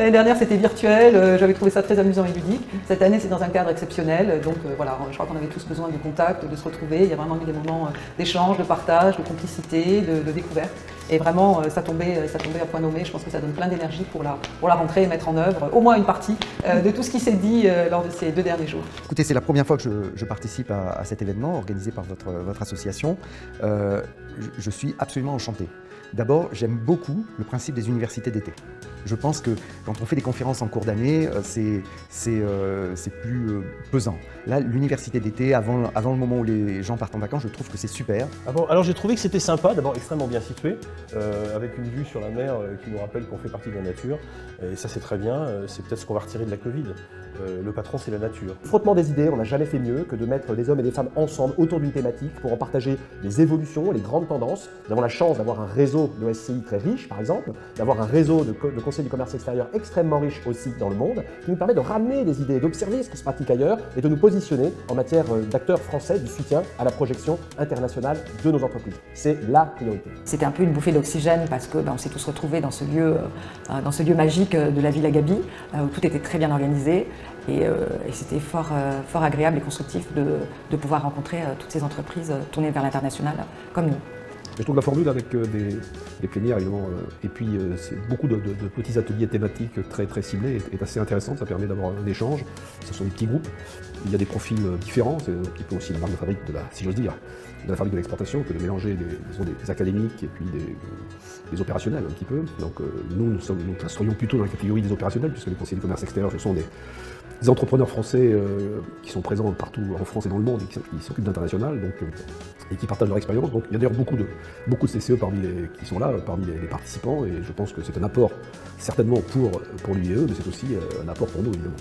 L'année dernière, c'était virtuel, j'avais trouvé ça très amusant et ludique. Cette année, c'est dans un cadre exceptionnel, donc voilà, je crois qu'on avait tous besoin de contact, de se retrouver. Il y a vraiment eu des moments d'échange, de partage, de complicité, de découverte. Et vraiment, ça tombait à point nommé. Je pense que ça donne plein d'énergie pour la rentrée et mettre en œuvre au moins une partie de tout ce qui s'est dit lors de ces 2 derniers jours. Écoutez, c'est la première fois que je participe à cet événement organisé par votre association. Je suis absolument enchanté. D'abord, j'aime beaucoup le principe des universités d'été. Je pense que quand on fait des conférences en cours d'année, c'est plus pesant. Là, l'université d'été, avant le moment où les gens partent en vacances, je trouve que c'est super. Ah bon, alors j'ai trouvé que c'était sympa, d'abord extrêmement bien situé, avec une vue sur la mer qui nous rappelle qu'on fait partie de la nature. Et ça c'est très bien, c'est peut-être ce qu'on va retirer de la Covid. Le patron c'est la nature. Frottement des idées, on n'a jamais fait mieux que de mettre des hommes et des femmes ensemble autour d'une thématique pour en partager les évolutions, les grandes tendances. Nous avons la chance d'avoir un réseau de SCI très riche par exemple, d'avoir un réseau de conseils du commerce extérieur extrêmement riche aussi dans le monde, qui nous permet de ramener des idées, d'observer ce qui se pratique ailleurs et de nous positionner en matière d'acteurs français du soutien à la projection internationale de nos entreprises. C'est la priorité. C'était un peu une bouffée d'oxygène parce que on s'est tous retrouvés dans ce lieu magique de la Villa Gaby, où tout était très bien organisé. Et c'était fort agréable et constructif de pouvoir rencontrer toutes ces entreprises tournées vers l'international comme nous. Je trouve la formule avec des plénières évidemment, et puis c'est beaucoup de petits ateliers thématiques très ciblés est assez intéressante. Ça permet d'avoir un échange. Ce sont des petits groupes. Il y a des profils différents. C'est un petit peu aussi la marque de fabrique si j'ose dire, de la fabrique de l'exportation, que de mélanger des académiques et puis des opérationnels un petit peu. Donc nous serions plutôt dans la catégorie des opérationnels, puisque les conseillers du commerce extérieur, ce sont des entrepreneurs français qui sont présents partout en France et dans le monde et qui s'occupent d'international et qui partagent leur expérience. Donc il y a d'ailleurs beaucoup de CCE qui sont là, parmi les participants, et je pense que c'est un apport certainement pour l'UIE, mais c'est aussi un apport pour nous évidemment.